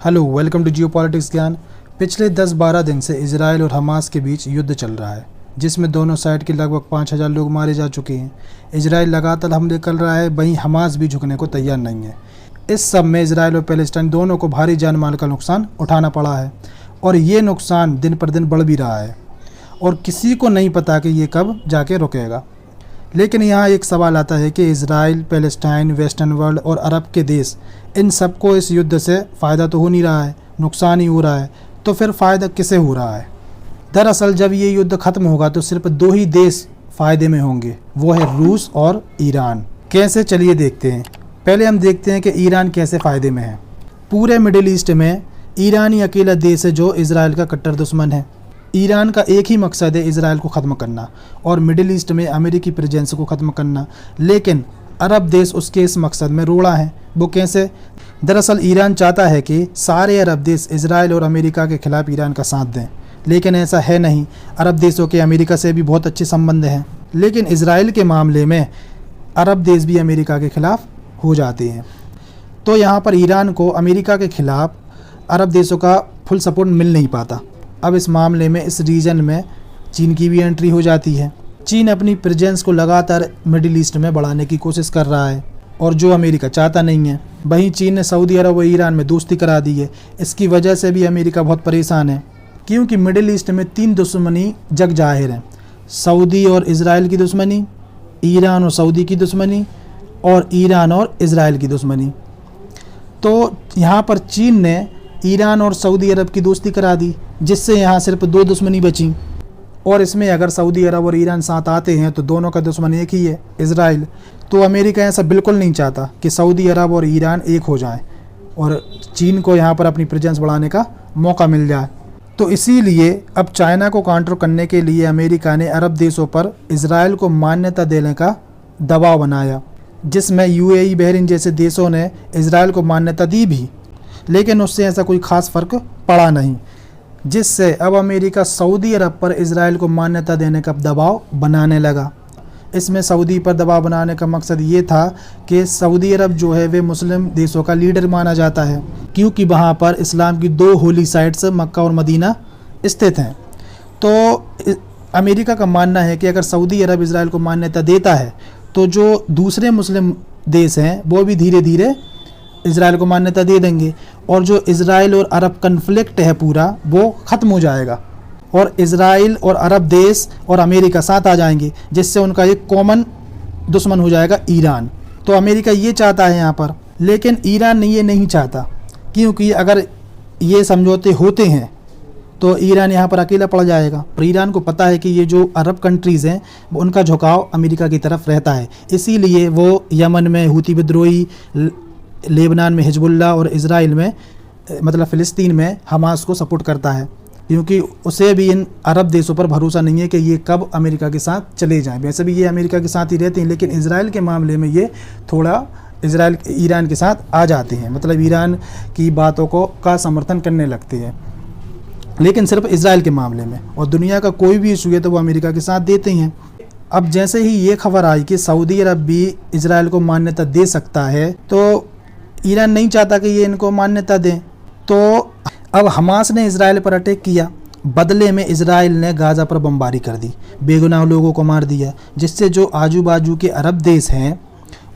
Hello, welcome to geopolitics ज्ञान। पिछले 10-12 दिन से इजराइल और हमास के बीच युद्ध चल रहा है, जिसमें दोनों साइड के लगभग 5000 लोग मारे जा चुके हैं। इजराइल लगातार हमले कर रहा है, वहीं हमास भी झुकने को तैयार नहीं है। इस सब में इजराइल और पैलेस्टाइन दोनों को भारी जान माल का नुकसान उठाना पड़ा है और ये नुकसान दिन पर दिन बढ़ भी रहा है और किसी को नहीं पता कि ये कब जाके रुकेगा। लेकिन यहाँ एक सवाल आता है कि इजराइल, पैलेस्टाइन, वेस्टर्न वर्ल्ड और अरब के देश, इन सबको इस युद्ध से फ़ायदा तो हो नहीं रहा है, नुकसान ही हो रहा है। तो फिर फ़ायदा किसे हो रहा है? दरअसल जब ये युद्ध ख़त्म होगा तो सिर्फ 2 ही देश फ़ायदे में होंगे, वो है रूस और ईरान। कैसे, चलिए देखते हैं। पहले हम देखते हैं कि ईरान कैसे फ़ायदे में है। पूरे मिडिल ईस्ट में ईरान ही अकेला देश है जो इजराइल का कट्टर दुश्मन है। ईरान का एक ही मकसद है इजराइल को ख़त्म करना और मिडिल ईस्ट में अमेरिकी प्रेजेंस को ख़त्म करना। लेकिन अरब देश उसके इस मकसद में रोड़ा है। वो कैसे? दरअसल ईरान चाहता है कि सारे अरब देश इजराइल और अमेरिका के खिलाफ ईरान का साथ दें, लेकिन ऐसा है नहीं। अरब देशों के अमेरिका से भी बहुत अच्छे संबंध हैं, लेकिन इजराइल के मामले में अरब देश भी अमेरिका के खिलाफ हो जाते हैं। तो यहाँ पर ईरान को अमेरिका के खिलाफ अरब देशों का फुल सपोर्ट मिल नहीं पाता। अब इस मामले में इस रीजन में चीन की भी एंट्री हो जाती है। चीन अपनी प्रेजेंस को लगातार मिडिल ईस्ट में बढ़ाने की कोशिश कर रहा है और जो अमेरिका चाहता नहीं है। वहीं चीन ने सऊदी अरब और ईरान में दोस्ती करा दी है। इसकी वजह से भी अमेरिका बहुत परेशान है, क्योंकि मिडिल ईस्ट में 3 दुश्मनी जग जाहिर है। सऊदी और इजराइल की दुश्मनी, ईरान और सऊदी की दुश्मनी और ईरान और इजराइल की दुश्मनी। तो यहाँ पर चीन ने ईरान और सऊदी अरब की दोस्ती करा दी, जिससे यहाँ सिर्फ 2 दुश्मनी बची। और इसमें अगर सऊदी अरब और ईरान साथ आते हैं तो दोनों का दुश्मन एक ही है, इजराइल। तो अमेरिका ऐसा बिल्कुल नहीं चाहता कि सऊदी अरब और ईरान एक हो जाएं और चीन को यहाँ पर अपनी प्रेजेंस बढ़ाने का मौका मिल जाए। तो इसीलिए अब चाइना को काउंटर करने के लिए अमेरिका ने अरब देशों पर इजराइल को मान्यता देने का दबाव बनाया, जिसमें यूएई, बहरीन जैसे देशों ने इजराइल को मान्यता दी भी, लेकिन उससे ऐसा कोई ख़ास फ़र्क पड़ा नहीं, जिससे अब अमेरिका सऊदी अरब पर इजराइल को मान्यता देने का दबाव बनाने लगा। इसमें सऊदी पर दबाव बनाने का मकसद ये था कि सऊदी अरब जो है वे मुस्लिम देशों का लीडर माना जाता है, क्योंकि वहाँ पर इस्लाम की 2 होली साइट्स मक्का और मदीना स्थित हैं। तो अमेरिका का मानना है कि अगर सऊदी अरब इजराइल को मान्यता देता है तो जो दूसरे मुस्लिम देश हैं वो भी धीरे धीरे इजराइल को मान्यता दे देंगे और जो इजराइल और अरब कन्फ्लिक्ट है पूरा, वो ख़त्म हो जाएगा और इजराइल और अरब देश और अमेरिका साथ आ जाएंगे, जिससे उनका एक कॉमन दुश्मन हो जाएगा, ईरान। तो अमेरिका ये चाहता है यहाँ पर, लेकिन ईरान ये नहीं चाहता, क्योंकि अगर ये समझौते होते हैं तो ईरान यहाँ पर अकेला पड़ जाएगा। और ईरान को पता है कि ये जो अरब कंट्रीज़ हैं उनका झुकाव अमेरिका की तरफ रहता है, इसीलिए वो यमन में हूती विद्रोही, लेबनान में हिजबुल्लाह और इजराइल में मतलब फ़िलिस्तीन में हमास को सपोर्ट करता है, क्योंकि उसे भी इन अरब देशों पर भरोसा नहीं है कि ये कब अमेरिका के साथ चले जाएं। वैसे भी ये अमेरिका के साथ ही रहते हैं, लेकिन इजराइल के मामले में ये थोड़ा ईरान के साथ आ जाते हैं, मतलब ईरान की बातों का समर्थन करने लगते हैं, लेकिन सिर्फ इजराइल के मामले में। और दुनिया का कोई भी इशू है तो वो अमेरिका के साथ देते हैं। अब जैसे ही ये खबर आई कि सऊदी अरब भी इजराइल को मान्यता दे सकता है, तो ईरान नहीं चाहता कि ये इनको मान्यता दें। तो अब हमास ने इजराइल पर अटैक किया, बदले में इजराइल ने गाज़ा पर बमबारी कर दी, बेगुनाह लोगों को मार दिया, जिससे जो आजू बाजू के अरब देश हैं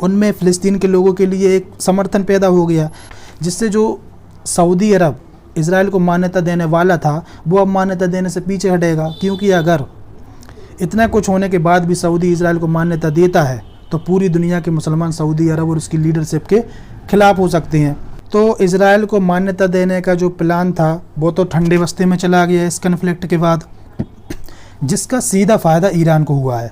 उनमें फ़िलिस्तीन के लोगों के लिए एक समर्थन पैदा हो गया, जिससे जो सऊदी अरब इजराइल को मान्यता देने वाला था वो अब मान्यता देने से पीछे हटेगा, क्योंकि अगर इतना कुछ होने के बाद भी सऊदी इजराइल को मान्यता देता है तो पूरी दुनिया के मुसलमान सऊदी अरब और उसकी लीडरशिप के खिलाफ हो सकते हैं। तो इजराइल को मान्यता देने का जो प्लान था वो तो ठंडे बस्ते में चला गया इस कन्फ्लिक्ट के बाद, जिसका सीधा फ़ायदा ईरान को हुआ है,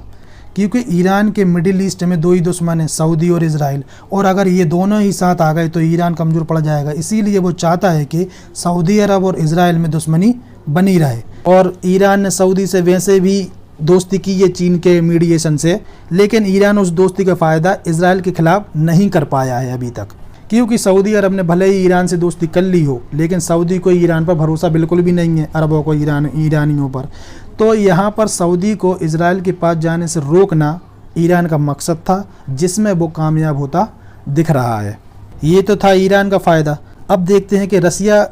क्योंकि ईरान के मिडिल ईस्ट में 2 ही दुश्मन हैं, सऊदी और इजराइल, और अगर ये दोनों ही साथ आ गए तो ईरान कमज़ोर पड़ जाएगा। इसीलिए वो चाहता है कि सऊदी अरब और इजराइल में दुश्मनी बनी रहे। और ईरान ने सऊदी से वैसे भी दोस्ती की है चीन के मीडिएशन से, लेकिन ईरान उस दोस्ती का फ़ायदा इजराइल के खिलाफ नहीं कर पाया है अभी तक, क्योंकि सऊदी अरब ने भले ही ईरान से दोस्ती कर ली हो, लेकिन सऊदी को ईरान पर भरोसा बिल्कुल भी नहीं है, अरबों को ईरानियों पर। तो यहाँ पर सऊदी को इजराइल के पास जाने से रोकना ईरान का मकसद था, जिसमें वो कामयाब होता दिख रहा है। ये तो था ईरान का फ़ायदा। अब देखते हैं कि रसिया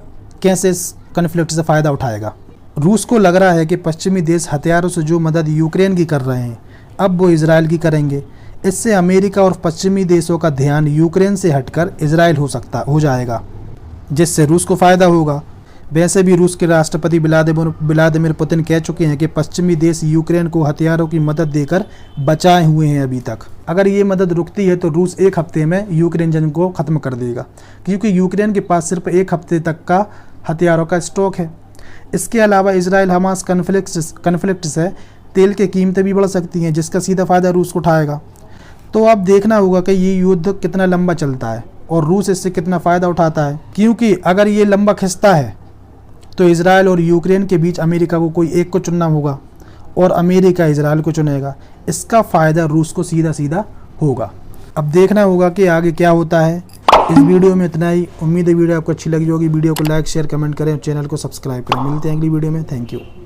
कैसे इस कन्फ्लिक्ट से फ़ायदा उठाएगा। रूस को लग रहा है कि पश्चिमी देश हथियारों से जो मदद यूक्रेन की कर रहे हैं अब वो इजराइल की करेंगे। इससे अमेरिका और पश्चिमी देशों का ध्यान यूक्रेन से हटकर इजराइल हो जाएगा, जिससे रूस को फ़ायदा होगा। वैसे भी रूस के राष्ट्रपति व्लादिमीर पुतिन कह चुके हैं कि पश्चिमी देश यूक्रेन को हथियारों की मदद देकर बचाए हुए हैं अभी तक। अगर ये मदद रुकती है तो रूस एक हफ्ते में यूक्रेन जंग को ख़त्म कर देगा, क्योंकि यूक्रेन के पास सिर्फ एक हफ्ते तक का हथियारों का स्टॉक है। इसके अलावा इजराइल हमास कन्फ्लिक्ट से तेल की कीमतें भी बढ़ सकती हैं, जिसका सीधा फ़ायदा रूस को उठाएगा। तो अब देखना होगा कि ये युद्ध कितना लंबा चलता है और रूस इससे कितना फ़ायदा उठाता है, क्योंकि अगर ये लंबा खिंचता है तो इजराइल और यूक्रेन के बीच अमेरिका को कोई एक को चुनना होगा और अमेरिका इजराइल को चुनेगा। इसका फ़ायदा रूस को सीधा सीधा होगा। अब देखना होगा कि आगे क्या होता है। इस वीडियो में इतना ही। उम्मीद है वीडियो आपको अच्छी लगी होगी। वीडियो को लाइक शेयर कमेंट करें और चैनल को सब्सक्राइब करें। मिलते हैं अगली वीडियो में। Thank you.